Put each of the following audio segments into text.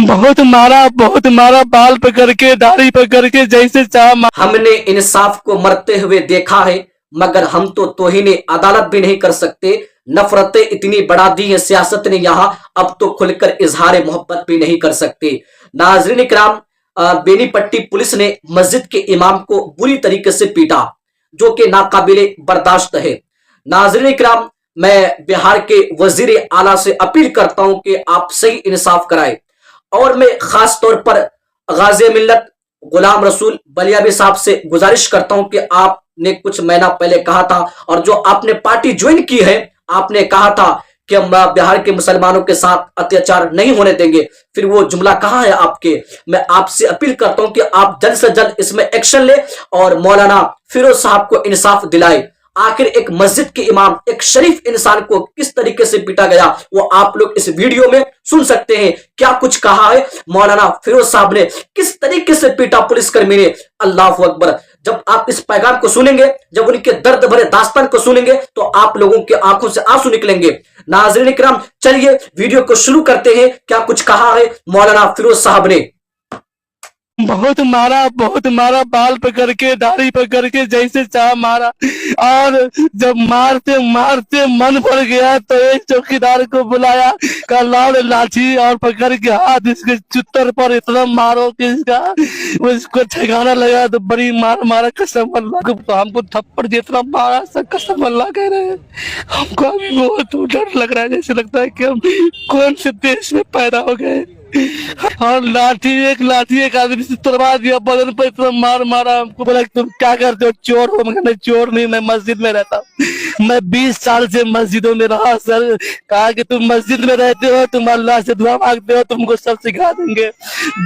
बहुत मारा, बाल पकड़ के, दाढ़ी पकड़ के, जैसे चाह हमने इंसाफ को मरते हुए देखा है, मगर हम तो तौहीन अदालत भी नहीं कर सकते। नफरतें इतनी बढ़ा दी है सियासत ने यहाँ, अब तो खुलकर इजहार मोहब्बत भी नहीं कर सकते। नाजरीन इकराम, बेनीपट्टी पुलिस ने मस्जिद के इमाम को बुरी तरीके से पीटा, जो कि नाकाबिले बर्दाश्त है। नाजरीन इकराम, मैं बिहार के वजीर आला से अपील करता हूं कि आप सही इंसाफ कराएं, और मैं खास तौर पर गाज़ी मिल्लत गुलाम रसूल बलियाबी साहब से गुजारिश करता हूं कि आपने कुछ महीना पहले कहा था, और जो आपने पार्टी ज्वाइन की है, आपने कहा था कि हम बिहार के मुसलमानों के साथ अत्याचार नहीं होने देंगे। फिर वो जुमला कहां है आपके? मैं आपसे अपील करता हूं कि आप जल्द से जल्द इसमें एक्शन ले और मौलाना फिरोज साहब को इंसाफ दिलाए। आखिर एक मस्जिद के इमाम, एक शरीफ इंसान को किस तरीके से पीटा गया, वो आप लोग इस वीडियो में सुन सकते हैं। क्या कुछ कहा है मौलाना फिरोज साहब ने, किस तरीके से पीटा पुलिसकर्मी ने। अल्लाह अकबर। जब आप इस पैगाम को सुनेंगे, जब उनके दर्द भरे दास्तान को सुनेंगे, तो आप लोगों की आंखों से आंसू निकलेंगे। नाज़रीन इकराम, चलिए वीडियो को शुरू करते हैं। क्या कुछ कहा है मौलाना फिरोज साहब ने। बहुत मारा, बाल पकड़ के, दाढ़ी पकड़ के, जैसे चाह मारा। और जब मारते मारते मन भर गया तो एक चौकीदार को बुलाया, कहा लाओ लाठी, और पकड़ के हाथ इसके चुत्तर पर इतना मारो कि उसको ठिकाना लगा। तो बड़ी मार मारा, कसम अल्लाह को। तो हमको थप्पड़ जितना मारा, सब कसम अल्लाह कह रहे हैं। हमको अभी बहुत डर लग रहा है, जैसे लगता है कि हम कौन से देश में पैदा हो गए। और लाठी एक आदमी से तुड़वा दिया, बदन पर इतना मार मारा। हमको बोला तुम क्या करते हो, चोर हो? मैं चोर नहीं, मैं मस्जिद में रहता हूँ। मैं 20 साल से मस्जिदों में रहा सर। कहा कि तुम मस्जिद में रहते हो, तुम अल्लाह से दुआ मांगते हो, तुमको सब सिखा देंगे।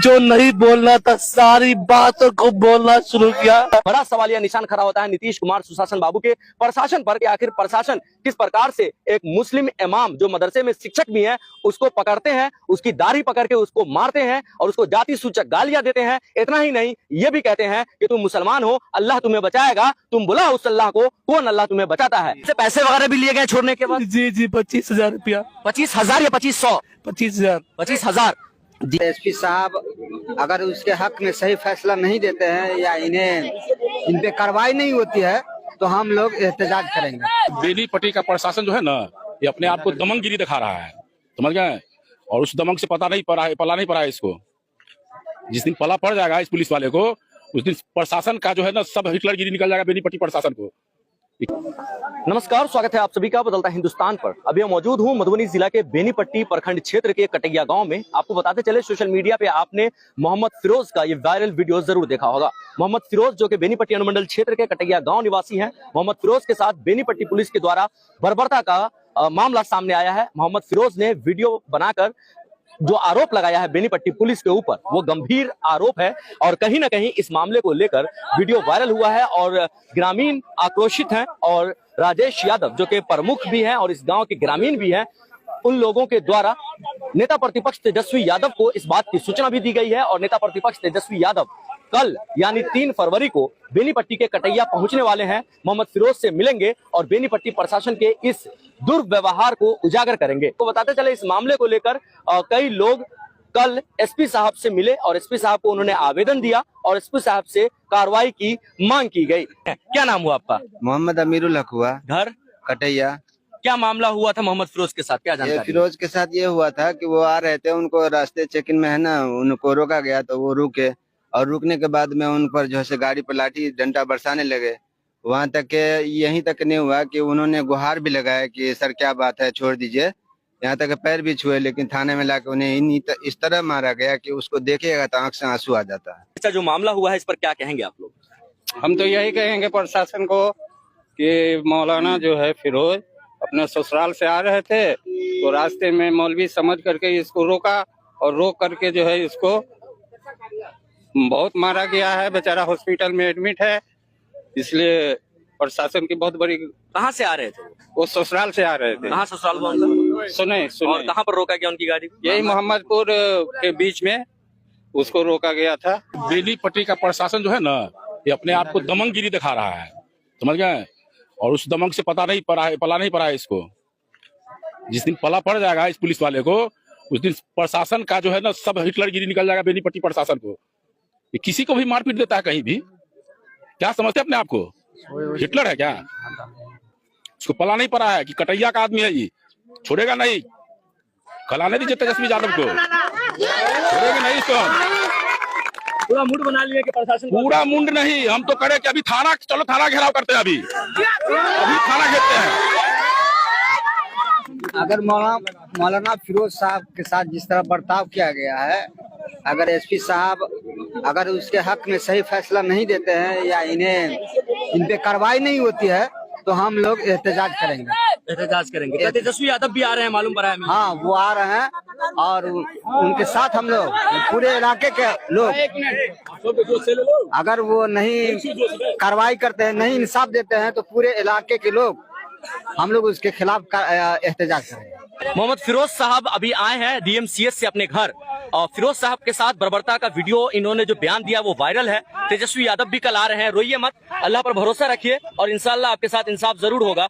जो नहीं बोलना था, सारी बातों को बोलना शुरू किया। बड़ा सवालिया निशान खड़ा होता है नीतीश कुमार सुशासन बाबू के प्रशासन पर कि आखिर प्रशासन किस प्रकार से एक मुस्लिम इमाम जो मदरसे में शिक्षक भी है, उसको पकड़ते हैं, उसकी दाढ़ी पकड़ के उसको मारते हैं और उसको जाति सूचक गालियां देते हैं। इतना ही नहीं, ये भी कहते हैं कि तुम मुसलमान हो, अल्लाह तुम्हें बचाएगा, तुम बुला उस अल्लाह को, कौन अल्लाह तुम्हें बचाता है। पैसे वगैरह भी लिए गए छोड़ने के बाद? जी 25,000 रुपया। 25,000 या 2500? 25,000। 25,000। एसपी साहब अगर उसके हक में सही फैसला नहीं देते हैं या इन पे कार्रवाई नहीं होती है, तो हम लोग एहतजाज करेंगे। बेनीपट्टी का प्रशासन जो है ना, ये अपने आप को दमनगिरी दिखा रहा है, समझ गए? और उस दमन से पला नहीं पड़ा है इसको। जिस दिन पला पड़ जाएगा इस पुलिस वाले को, उस दिन प्रशासन का जो है ना, सब हिटलरगिरी निकल जाएगा बेनीपट्टी प्रशासन को। नमस्कार, स्वागत है आप सभी का बदलता हिंदुस्तान पर। अभी मैं मौजूद हूं मधुबनी जिला के बेनीपट्टी प्रखंड क्षेत्र के कटैया गांव में। आपको बताते चले, सोशल मीडिया पे आपने मोहम्मद फिरोज का ये वायरल वीडियो जरूर देखा होगा। मोहम्मद फिरोज जो कि बेनीपट्टी अनुमंडल क्षेत्र के कटैया गांव निवासी हैं। मोहम्मद फिरोज के साथ बेनीपट्टी पुलिस के द्वारा बर्बरता का मामला सामने आया है। मोहम्मद फिरोज ने वीडियो बनाकर जो आरोप लगाया है बेनीपट्टी पुलिस के ऊपर, वो गंभीर आरोप है और कहीं ना कहीं इस मामले को लेकर वीडियो वायरल हुआ है और ग्रामीण आक्रोशित हैं। और राजेश यादव जो कि प्रमुख भी हैं और इस गांव के ग्रामीण भी हैं, उन लोगों के द्वारा नेता प्रतिपक्ष तेजस्वी यादव को इस बात की सूचना भी दी गई है। और नेता प्रतिपक्ष तेजस्वी यादव कल यानी 3 फरवरी को बेनीपट्टी के कटैया पहुंचने वाले हैं, मोहम्मद फिरोज से मिलेंगे और बेनीपट्टी प्रशासन के इस दुर्व्यवहार को उजागर करेंगे। तो बताते चले, इस मामले को लेकर कई लोग कल एसपी साहब से मिले और एसपी साहब को उन्होंने आवेदन दिया और एसपी साहब से कार्रवाई की मांग की गई। क्या नाम हुआ आपका? मोहम्मद अमीरुल हक हुआ। घर? कटैया। क्या मामला हुआ था मोहम्मद फिरोज के साथ, क्या जानकारी? फिरोज के साथ ये हुआ था कि वो आ रहे थे, उनको रास्ते चेकिंग में है ना, उनको रोका गया तो वो रुके, और रुकने के बाद में उन पर जो है गाड़ी पर लाठी डंडा बरसाने लगे। वहां तक के यहीं तक नहीं हुआ कि उन्होंने गुहार भी लगाया कि सर क्या बात है, छोड़ दीजिए। यहाँ तक पैर भी छुए, लेकिन थाने में लाके उन्हें इस तरह मारा गया कि उसको देखेगा तो आंख से आंसू आ जाता है। अच्छा, जो मामला हुआ है इस पर क्या कहेंगे आप लोग? हम तो यही कहेंगे प्रशासन को कि मौलाना जो है फिरोज अपने ससुराल से आ रहे थे, तो रास्ते में मौलवी समझ करके इसको रोका और रोक करके जो है इसको बहुत मारा गया है। बेचारा हॉस्पिटल में एडमिट है, इसलिए प्रशासन की बहुत बड़ी। कहाँ से आ रहे थे वो ससुराल से आ रहे थे। कहाँ ससुराल बोलते? सुने और कहाँ पर रोका गया उनकी गाड़ी? यही मोहम्मदपुर के बीच में उसको रोका गया था। बेनीपट्टी का प्रशासन जो है ना, ये अपने आप को दमनगिरी दिखा रहा है, समझ गए? और उस दमन से पला नहीं पड़ा है इसको। जिस दिन पला पड़ जाएगा इस पुलिस वाले को, उस दिन प्रशासन का जो है ना सब हिटलरगिरी निकल जाएगा बेनीपट्टी प्रशासन को। ये किसी को भी मारपीट देता है कहीं भी, क्या समझते हैं अपने आप को? हिटलर है क्या? उसको पला नहीं पड़ा है कि कटैया का आदमी है, ये छोड़ेगा नहीं। खलाने दीजिए तेजस्वी यादव को, छोड़ेगा नहीं इसको। पूरा मूड बना लिया कि प्रशासन पूरा मुंड नहीं, हम तो करे कि अभी थाना, चलो थाना घेराव करते हैं, अभी थाना घेरते हैं। अगर मौलाना फिरोज साहब के साथ जिस तरह बर्ताव किया गया है, अगर एसपी साहब अगर उसके हक में सही फैसला नहीं देते हैं या इन पे कार्रवाई नहीं होती है तो हम लोग एहतजाज करेंगे। क्या तेजस्वी यादव भी आ रहे हैं, मालूम पड़ा है हमें? हाँ, वो आ रहे हैं और उनके साथ हम लोग पूरे इलाके के लोग, अगर वो नहीं कार्रवाई करते हैं, नहीं इंसाफ देते हैं, तो पूरे इलाके के लोग हम लोग उसके खिलाफ एहतजाज करेंगे। मोहम्मद फिरोज साहब अभी आए हैं डीएमसीएच से अपने घर, और फिरोज साहब के साथ बर्बरता का वीडियो इन्होंने जो बयान दिया वो वायरल है। तेजस्वी यादव भी कल आ रहे हैं, रोइए मत, अल्लाह पर भरोसा रखिए और इंशाल्लाह आपके साथ इंसाफ जरूर होगा।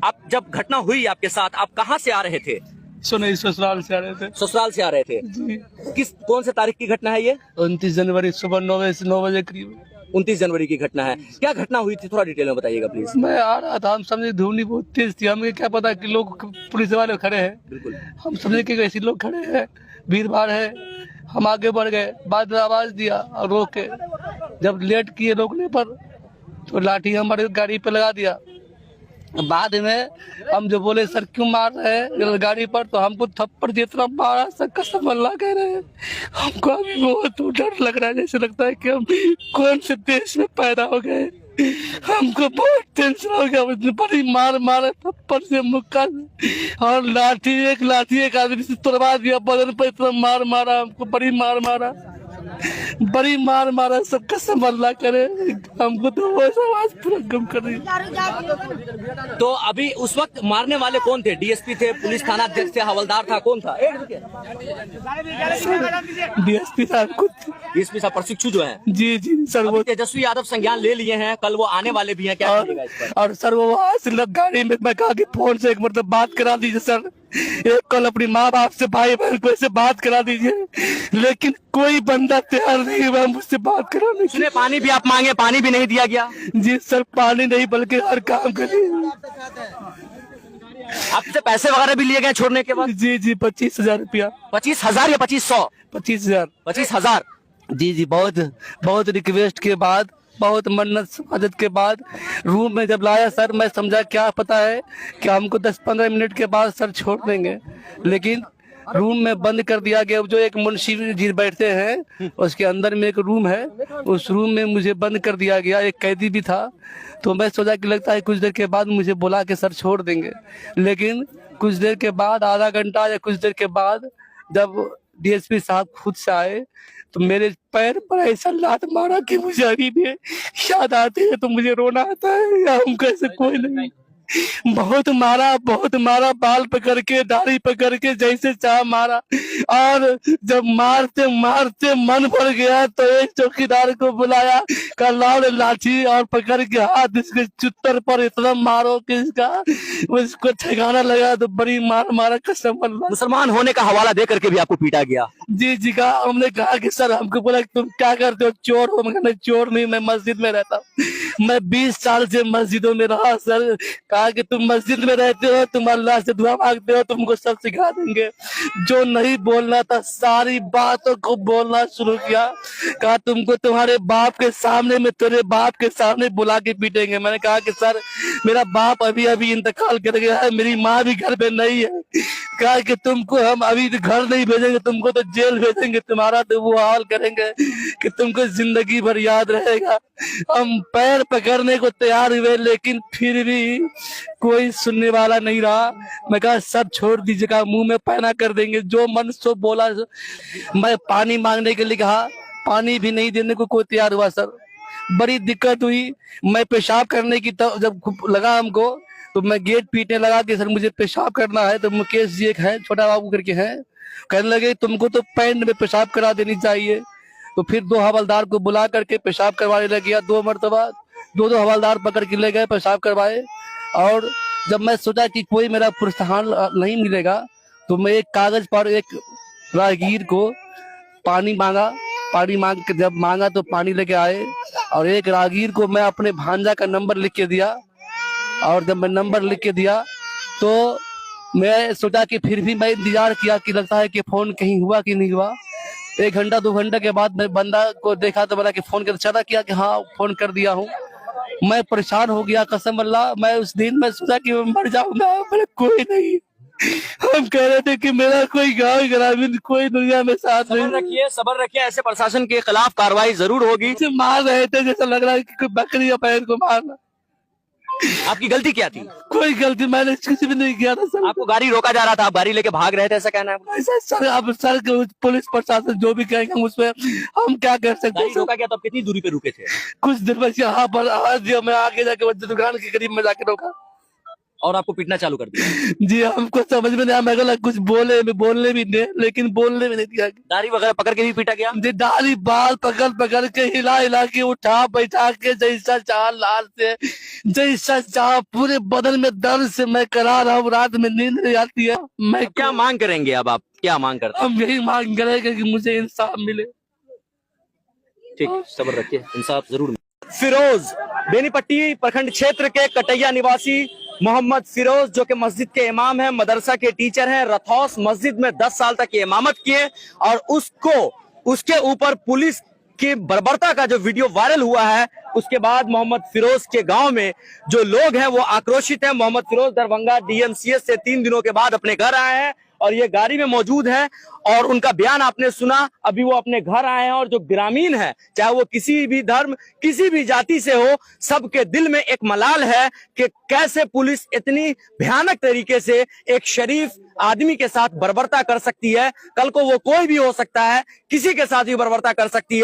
आप जब घटना हुई आपके साथ, आप कहाँ से आ रहे थे? ससुराल से आ रहे थे। ससुराल से आ रहे थे? कौन से तारीख की घटना है ये? 29 जनवरी सुबह 9 बजे करीब। 29 जनवरी की घटना है। क्या घटना हुई थी, थोड़ा डिटेल में बताइएगा प्लीज। मैं आ रहा था, हम समझे धूनी बहुत तेज थी, हमें क्या पता कि लोग पुलिस वाले खड़े हैं। बिल्कुल, हम समझे कि ऐसे लोग खड़े हैं, भीड़ भाड़ है, हम आगे बढ़ गए, बाद में आवाज दिया और रोक के जब लेट किए रोकने पर तो लाठी हमारे गाड़ी पे लगा दिया। बाद में हम जो बोले सर क्यों मार रहे हैं गाड़ी पर, तो हमको थप्पड़ जितना मारा सर कसम अल्लाह कह रहे हैं। हमको अभी बहुत डर लग रहा है, जैसे लगता है कि हम कौन से देश में पैदा हो गए। हमको बहुत टेंशन हो गया, उसने बड़ी मार मारा थप्पड़ से, मुक्का से, और लाठी एक आदमी से तोड़वा दिया, बदन पर इतना मार मारा, हमको बड़ी मार मारा सब कसम अल्लाह करे। हमको तो वो आवाज पूरा गम कर रही है। तो अभी उस वक्त मारने वाले कौन थे? डीएसपी थे, पुलिस थाना अध्यक्ष थे, हवलदार था, कौन था? डीएसपी साहब खुद। डीएसपी साहब प्रशिक्षु जो है? जी सर। वो तेजस्वी यादव संज्ञान ले लिए हैं, कल वो आने वाले भी हैं, क्या कहिएगा इस पर? और सर वो वहाँ से लग गाड़ी में, मैं कहा कि फोन से एक मतलब बात करा दीजिए सर, एक कल अपनी माँ बाप से, भाई बहन को ऐसे बात करा दीजिए, लेकिन कोई बंदा तैयार नहीं हुआ मुझसे बात कराने के लिए। पानी भी आप मांगे, पानी भी नहीं दिया गया? जी सर, पानी नहीं बल्कि हर काम करिए। आपसे पैसे वगैरह भी लिए गए छोड़ने के बाद? जी 25,000 रुपया। 25,000 या 2500? 25,000। 25,000। जी बहुत रिक्वेस्ट के बाद, बहुत मन्नत समाजत के बाद रूम में जब लाया सर, मैं समझा क्या पता है कि हमको 10-15 मिनट के बाद सर छोड़ देंगे, लेकिन रूम में बंद कर दिया गया। जो एक मुंशी जी बैठते हैं उसके अंदर में एक रूम है, उस रूम में मुझे बंद कर दिया गया, एक कैदी भी था। तो मैं सोचा कि लगता है कुछ देर के बाद मुझे बुला के सर छोड़ देंगे, लेकिन कुछ देर के बाद, आधा घंटा या कुछ देर के बाद, जब डीएसपी साहब खुद से आए तो मेरे पैर पर ऐसा लात मारा कि मुझे अभी भी याद आती है तो मुझे रोना आता है। या हम कैसे कोई नहीं, बहुत मारा, बाल पकड़ के, दाढ़ी पकड़ के, जैसे चाह मारा। और जब मारते मन भर गया तो एक चौकीदार को बुलाया, का लाड़ लाठी और पकड़ के हाथ इसके चुत्तर पर इतना मारो कि उसको ठिकाना लगा। तो बड़ी मार मारा, कसम अल्लाह। मुसलमान होने का हवाला दे करके भी आपको पीटा गया? जी कहा, हमने कहा कि सर, हमको बोला कि तुम क्या करते हो, चोर हो? मैं चोर नहीं, मैं मस्जिद में रहता हूँ, मैं 20 साल से मस्जिदों में रहा सर। कहा कि तुम मस्जिद में रहते हो, तुम अल्लाह से दुआ मांगते हो, तुमको सब सिखा देंगे। जो नहीं बोलना था सारी बातों को बोलना शुरू किया। कहा तुमको तुम्हारे बाप के सामने में, तेरे बाप के सामने बुला के पीटेंगे। मैंने कहा कि सर, मेरा बाप अभी इंतकाल कर गया है, मेरी माँ भी घर पे नहीं है। कहा कि तुमको हम अभी घर नहीं भेजेंगे, तुमको तो जेल भेजेंगे, तुम्हारा तो वो हाल करेंगे कि तुमको जिंदगी भर याद रहेगा। हम पैर पकड़ने को तैयार हुए, लेकिन फिर भी कोई सुनने वाला नहीं रहा। मैं कहा सर छोड़ दीजिएगा, मुंह में पैना कर देंगे, जो मन सो बोला। मैं पानी मांगने के लिए कहा, पानी भी नहीं देने को कोई तैयार हुआ सर। बड़ी दिक्कत हुई। मैं पेशाब करने की जब लगा हमको, तो मैं गेट पीटने लगा कि सर मुझे पेशाब करना है। तो मुकेश जी एक है, छोटा बाबू करके हैं, कहने लगे तुमको तो पैंट में पेशाब करा देनी चाहिए। तो फिर 2 हवलदार को बुला करके पेशाब करवाने लग गया। 2 मरतबा 2 हवलदार पकड़ के ले गए, पेशाब करवाए। और जब मैं सोचा कि कोई मेरा प्रोत्साहन नहीं मिलेगा, तो मैं एक कागज पर एक राहगीर को पानी मांगा, पानी मांग के जब मांगा तो पानी लेके आए, और एक राहगीर को मैं अपने भांजा का नंबर लिख के दिया, और जब मैं नंबर लिख के दिया तो मैं सोचा कि फिर भी मैं इंतजार किया कि लगता है कि फोन कहीं हुआ कि नहीं हुआ। 1 घंटा 2 घंटे के बाद मैं बंदा को देखा तो बोला कि फोन कर, चला किया कि हाँ फोन कर दिया हूँ। मैं परेशान हो गया, कसम अल्लाह, मैं उस दिन मैं सोचा कि मैं मर जाऊंगा, मेरा कोई नहीं। हम कह रहे थे कि मेरा कोई गाँव ग्रामीण कोई दुनिया में साथ नहीं। सबर रखिए, ऐसे प्रशासन के खिलाफ कार्रवाई जरूर होगी। से मार रहे थे, जैसा लग रहा है कि कोई बकरी या पैर को मारना। आपकी गलती क्या थी? कोई गलती मैंने कुछ भी नहीं किया था सर। आपको गाड़ी रोका जा रहा था, आप गाड़ी लेके भाग रहे थे, ऐसा कहना है? ऐसा सर, अब सर पुलिस प्रशासन जो भी कहेंगे हम उसमें हम क्या कर सकते गाड़ी हैं। रोका गया तो आप कितनी दूरी पे रुके थे? कुछ देर बस यहाँ पर आज मैं आगे जाके दुकान के करीब में जाके रोका, और आपको पीटना चालू कर दिया? जी हमको समझ में नहीं आया, मैं कुछ बोलने भी नहीं, लेकिन बोलने भी नहीं दिया। दाढ़ी वगैरह पकड़ के भी पीटा गया? जी दाढ़ी बाल पकड़ के हिला के उठा बैठा के जैसा चाह लाल से जैसा चाह, पूरे बदन में दर्द से मैं करा रहा हूँ, रात में नींद नहीं आती है। मैं क्या मांग करेंगे अब आप, क्या मांग करते हैं? हम यही मांग करेंगे कि मुझे इंसाफ मिले। ठीक, सब्र रखिए, इंसाफ जरूर। फिरोज, बेनीपट्टी प्रखंड क्षेत्र के कटैया निवासी मोहम्मद फिरोज, जो कि मस्जिद के इमाम हैं, मदरसा के टीचर हैं, रथौस मस्जिद में 10 साल तक की इमामत किए, और उसके ऊपर पुलिस की बर्बरता का जो वीडियो वायरल हुआ है, उसके बाद मोहम्मद फिरोज के गांव में जो लोग हैं वो आक्रोशित हैं। मोहम्मद फिरोज दरभंगा डीएमसीएच से 3 दिनों के बाद अपने घर आए हैं, और ये गाड़ी में मौजूद है, और उनका बयान आपने सुना। अभी वो अपने घर आए हैं, और जो ग्रामीण है, चाहे वो किसी भी धर्म किसी भी जाति से हो, सबके दिल में एक मलाल है कि कैसे पुलिस इतनी भयानक तरीके से एक शरीफ आदमी के साथ बर्बरता कर सकती है। कल को वो कोई भी हो सकता है, किसी के साथ भी बर्बरता कर सकती है।